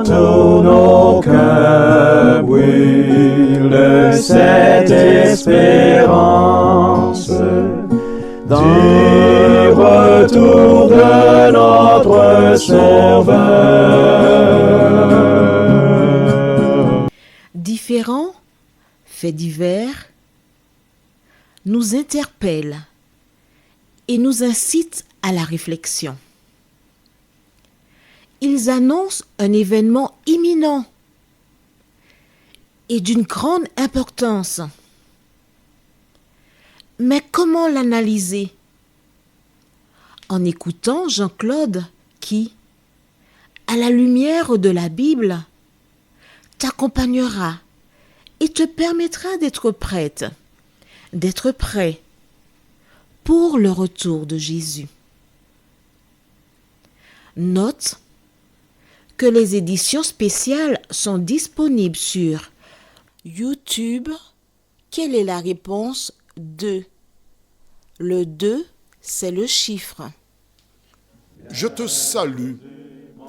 tous nos cœurs brûle cette espérance du retour de notre Sauveur. Différents faits divers nous interpellent et nous incitent à la réflexion. Ils annoncent un événement imminent et d'une grande importance. Mais comment l'analyser? En écoutant Jean-Claude qui, à la lumière de la Bible, t'accompagnera et te permettra d'être prête, d'être prêt pour le retour de Jésus. Note que les éditions spéciales sont disponibles sur YouTube. Quelle est la réponse 2? Le 2, c'est le chiffre. Je te salue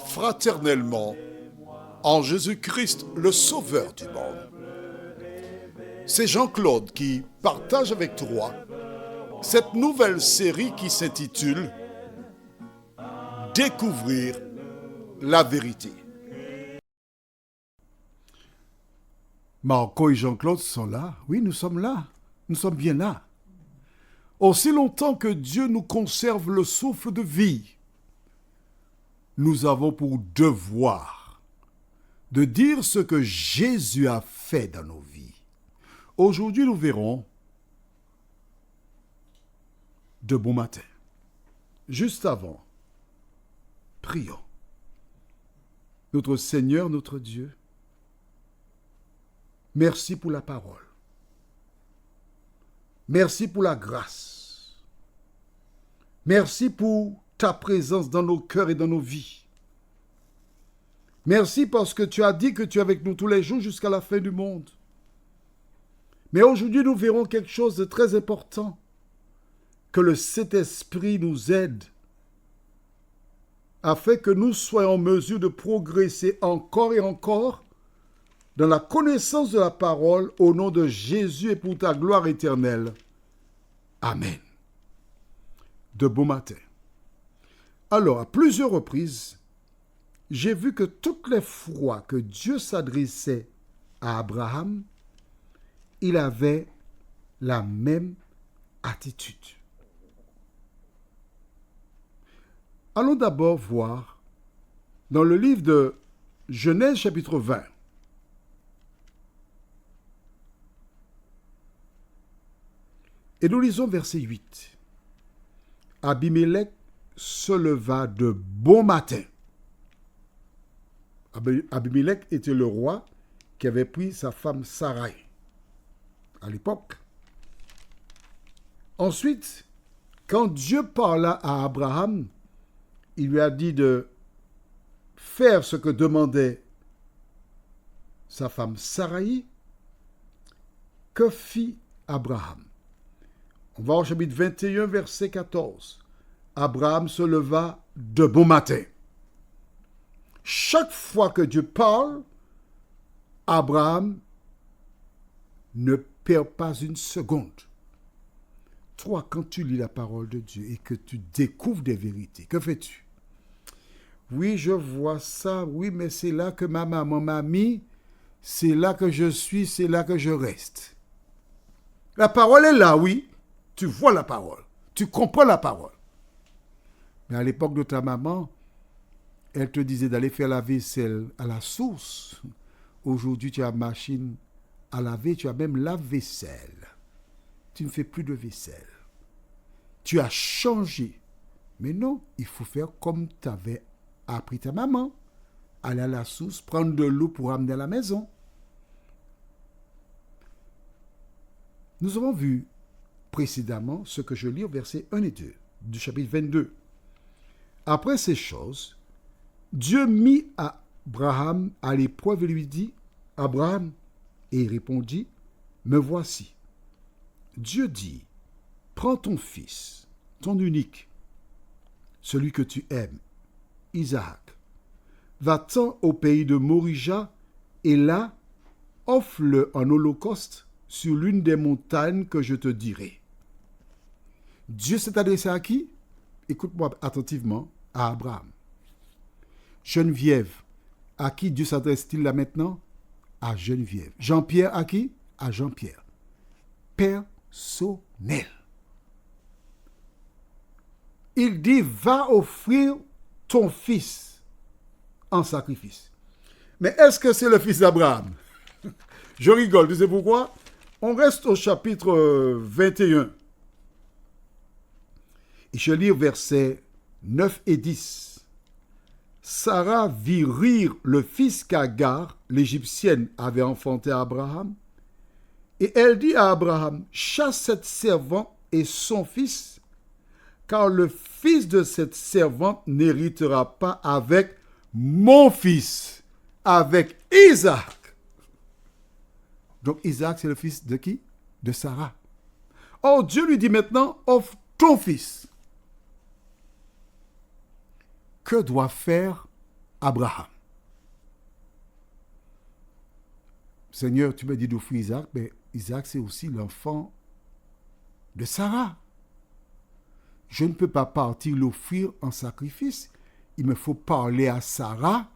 fraternellement en Jésus-Christ, le Sauveur du monde. C'est Jean-Claude qui partage avec toi cette nouvelle série qui s'intitule « Découvrir la vérité ». Marco et Jean-Claude sont là. Oui, nous sommes là. Nous sommes bien là. Aussi longtemps que Dieu nous conserve le souffle de vie, nous avons pour devoir de dire ce que Jésus a fait dans nos vies. Aujourd'hui, nous verrons de bon matin. Juste avant, prions. Notre Seigneur, notre Dieu, merci pour la parole. Merci pour la grâce. Merci pour ta présence dans nos cœurs et dans nos vies. Merci parce que tu as dit que tu es avec nous tous les jours jusqu'à la fin du monde. Mais aujourd'hui, nous verrons quelque chose de très important. Que le Saint-Esprit nous aide afin que nous soyons en mesure de progresser encore et encore dans la connaissance de la parole au nom de Jésus et pour ta gloire éternelle. Amen. De bon matin. Alors, à plusieurs reprises, j'ai vu que toutes les fois que Dieu s'adressait à Abraham, il avait la même attitude. Allons d'abord voir dans le livre de Genèse chapitre 20. Et nous lisons verset 8. Abimelech se leva de bon matin. Abimelech était le roi qui avait pris sa femme Sarai à l'époque. Ensuite, quand Dieu parla à Abraham, il lui a dit de faire ce que demandait sa femme Sarai. Que fit Abraham? On va au chapitre 21, verset 14. Abraham se leva de bon matin. Chaque fois que Dieu parle, Abraham ne perd pas une seconde. Toi, quand tu lis la parole de Dieu et que tu découvres des vérités, que fais-tu? Oui, je vois ça, oui, mais c'est là que ma maman m'a mis, c'est là que je suis, c'est là que je reste. La parole est là, oui. Tu vois la parole, tu comprends la parole. Mais à l'époque de ta maman, elle te disait d'aller faire la vaisselle à la source. Aujourd'hui, tu as machine à laver, tu as même lave-vaisselle. Tu ne fais plus de vaisselle. Tu as changé. Mais non, il faut faire comme tu avais appris ta maman. Aller à la source, prendre de l'eau pour amener à la maison. Nous avons vu précédemment ce que je lis au verset 1 et 2 du chapitre 22. Après ces choses, Dieu mit Abraham à l'épreuve et lui dit, « Abraham » et il répondit, « Me voici. » Dieu dit, « Prends ton fils, ton unique, celui que tu aimes, Isaac, va-t'en au pays de Morija, et là, offre-le en holocauste sur l'une des montagnes que je te dirai. Dieu s'est adressé à qui? Écoute-moi attentivement, à Abraham. Geneviève, à qui Dieu s'adresse-t-il là maintenant? À Geneviève. Jean-Pierre, à qui? À Jean-Pierre. Personnel. Il dit, va offrir ton fils en sacrifice. Mais est-ce que c'est le fils d'Abraham? Je rigole, tu sais pourquoi? On reste au chapitre 21. Et je lis versets 9 et 10. Sarah vit rire le fils qu'Agar, l'Égyptienne, avait enfanté à Abraham. Et elle dit à Abraham, chasse cette servante et son fils, car le fils de cette servante n'héritera pas avec mon fils, avec Isaac. Donc Isaac, c'est le fils de qui? De Sarah. Or, Dieu lui dit maintenant, offre ton fils. Que doit faire Abraham? Seigneur, tu me dis d'offrir Isaac, mais Isaac, c'est aussi l'enfant de Sarah. Je ne peux pas partir l'offrir en sacrifice. Il me faut parler à Sarah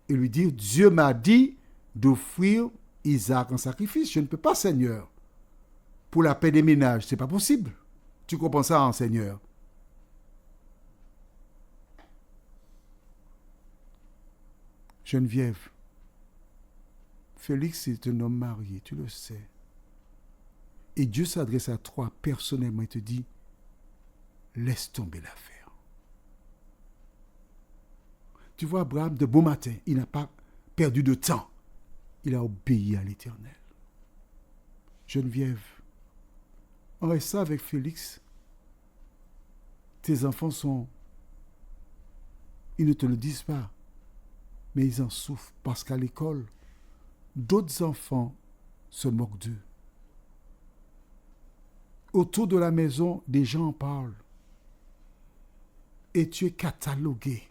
et lui dire, Dieu m'a dit d'offrir Isaac en sacrifice. Je ne peux pas, Seigneur. Pour la paix des ménages, ce n'est pas possible. Tu comprends ça, hein, Seigneur? Geneviève, Félix est un homme marié, tu le sais. Et Dieu s'adresse à toi personnellement et te dit, laisse tomber l'affaire. Tu vois, Abraham, de bon matin, il n'a pas perdu de temps. Il a obéi à l'Éternel. Geneviève, en restant avec Félix, tes enfants sont... Ils ne te le disent pas, mais ils en souffrent parce qu'à l'école, d'autres enfants se moquent d'eux. Autour de la maison, des gens en parlent. Et tu es catalogué.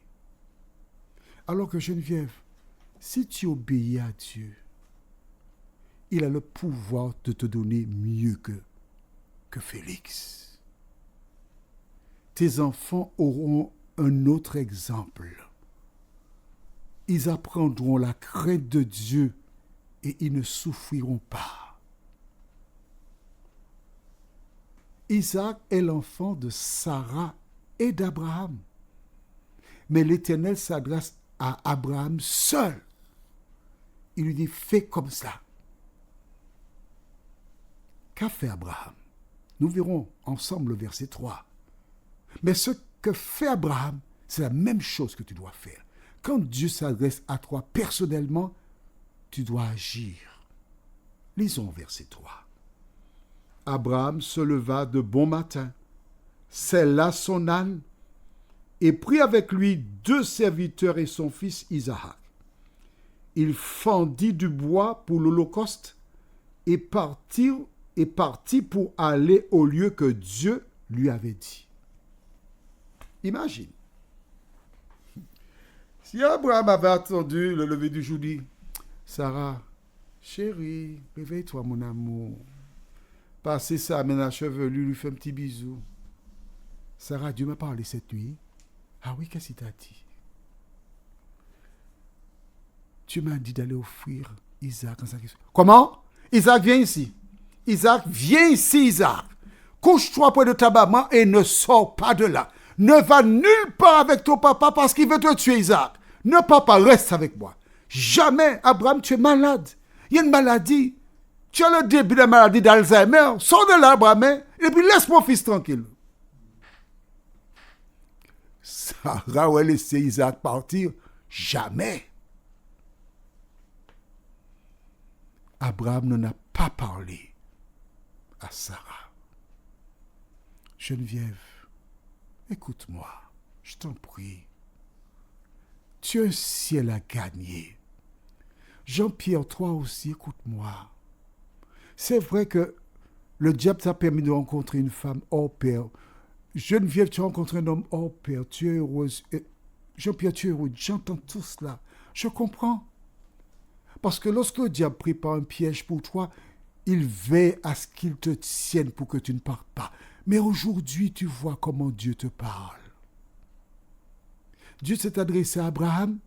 Alors que Geneviève, si tu obéis à Dieu, il a le pouvoir de te donner mieux que Félix. Tes enfants auront un autre exemple. Ils apprendront la crainte de Dieu et ils ne souffriront pas. Isaac est l'enfant de Sarah et d'Abraham. Mais l'Éternel s'adresse à Abraham seul. Il lui dit, fais comme ça. Qu'a fait Abraham? Nous verrons ensemble le verset 3. Mais ce que fait Abraham, c'est la même chose que tu dois faire. Quand Dieu s'adresse à toi personnellement, tu dois agir. Lisons verset 3. Abraham se leva de bon matin, sella son âne, et prit avec lui 2 serviteurs et son fils Isaac. Il fendit du bois pour l'holocauste et partit pour aller au lieu que Dieu lui avait dit. Imagine. Si Abraham avait attendu le lever du jour, dit, Sarah, chérie, réveille-toi mon amour. Passez sa main à chevelu, lui fait un petit bisou. Sarah, Dieu m'a parlé cette nuit. Ah oui, qu'est-ce qu'il t'a dit? Tu m'as dit d'aller offrir Isaac en sacrifice. Comment? Isaac, viens ici. Isaac, viens ici, Isaac. Couche-toi près de ta maman et ne sors pas de là. Ne va nulle part avec ton papa parce qu'il veut te tuer, Isaac. Ne papa, reste avec moi. Jamais, Abraham, tu es malade. Il y a une maladie. Tu as le début de la maladie d'Alzheimer. Sors de là, Abraham, et puis laisse mon fils tranquille. Sarah aurait laissé Isaac partir. Jamais. Abraham n'en a pas parlé à Sarah. Geneviève, écoute-moi, je t'en prie. Tu as un ciel à gagner. Jean-Pierre, toi aussi, écoute-moi. C'est vrai que le diable t'a permis de rencontrer une femme hors pair. Geneviève, tu as rencontré un homme hors pair. Tu es heureuse. Jean-Pierre, tu es rude, j'entends tout cela. Je comprends. Parce que lorsque le diable prépare un piège pour toi, il veille à ce qu'il te tienne pour que tu ne partes pas. Mais aujourd'hui, tu vois comment Dieu te parle. Dieu s'est adressé à Abraham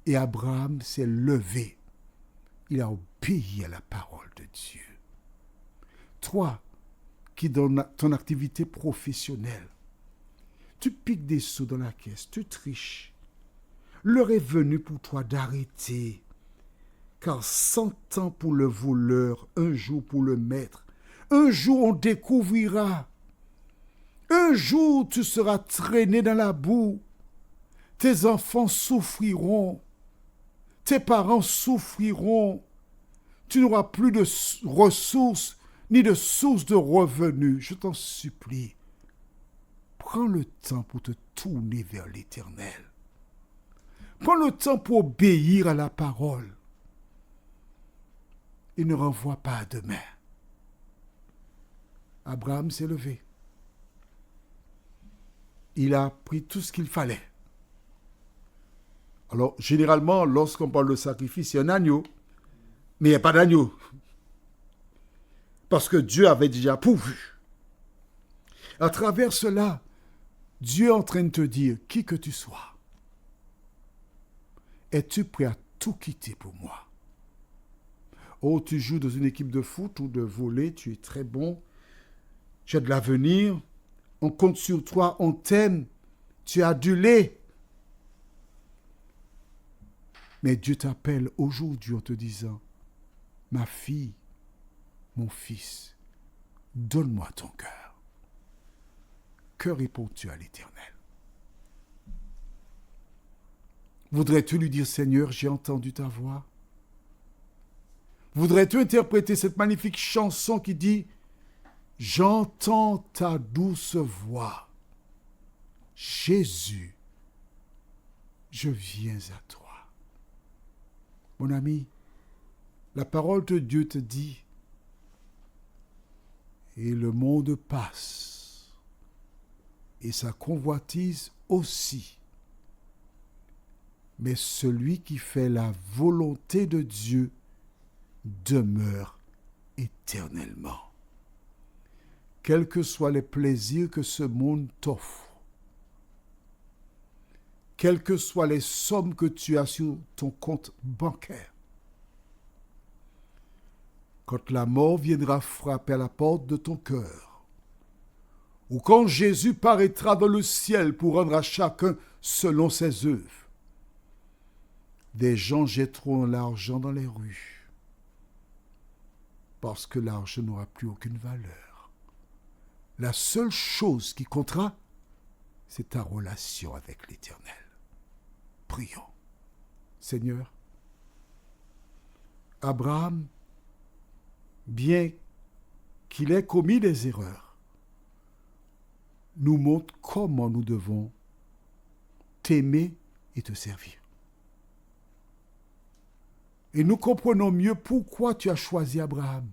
et Abraham s'est levé. Il a obéi à la parole de Dieu. Toi, qui dans ton activité professionnelle, tu piques des sous dans la caisse, tu triches. L'heure est venue pour toi d'arrêter. Car 100 ans pour le voleur, un jour pour le maître. Un jour on découvrira. Un jour tu seras traîné dans la boue. Tes enfants souffriront. Tes parents souffriront. Tu n'auras plus de ressources ni de source de revenus. Je t'en supplie. Prends le temps pour te tourner vers l'Éternel. Prends le temps pour obéir à la parole. Et ne renvoie pas à demain. Abraham s'est levé. Il a pris tout ce qu'il fallait. Alors, généralement, lorsqu'on parle de sacrifice, il y a un agneau. Mais il n'y a pas d'agneau. Parce que Dieu avait déjà pourvu. À travers cela, Dieu est en train de te dire, qui que tu sois, es-tu prêt à tout quitter pour moi? Oh, tu joues dans une équipe de foot ou de volley, tu es très bon, tu as de l'avenir, on compte sur toi, on t'aime, tu es adulé. Mais Dieu t'appelle aujourd'hui en te disant, ma fille, mon fils, donne-moi ton cœur. Que réponds-tu à l'Éternel? Voudrais-tu lui dire, Seigneur, j'ai entendu ta voix? Voudrais-tu interpréter cette magnifique chanson qui dit « J'entends ta douce voix. Jésus, je viens à toi. » Mon ami, la parole de Dieu te dit « Et le monde passe, et sa convoitise aussi. Mais celui qui fait la volonté de Dieu demeure éternellement. » Quels que soient les plaisirs que ce monde t'offre, quelles que soient les sommes que tu as sur ton compte bancaire, quand la mort viendra frapper à la porte de ton cœur, ou quand Jésus paraîtra dans le ciel pour rendre à chacun selon ses œuvres, des gens jetteront l'argent dans les rues, parce que l'argent n'aura plus aucune valeur. La seule chose qui comptera, c'est ta relation avec l'Éternel. Prions. Seigneur, Abraham, bien qu'il ait commis des erreurs, nous montre comment nous devons t'aimer et te servir. Et nous comprenons mieux pourquoi tu as choisi Abraham.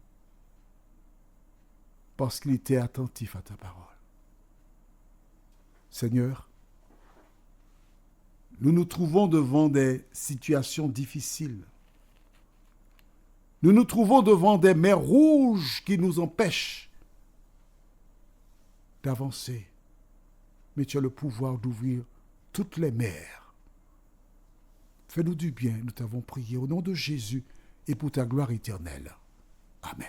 Parce qu'il était attentif à ta parole. Seigneur, nous nous trouvons devant des situations difficiles. Nous nous trouvons devant des mers rouges qui nous empêchent d'avancer. Mais tu as le pouvoir d'ouvrir toutes les mers. Fais-nous du bien, nous t'avons prié au nom de Jésus et pour ta gloire éternelle. Amen.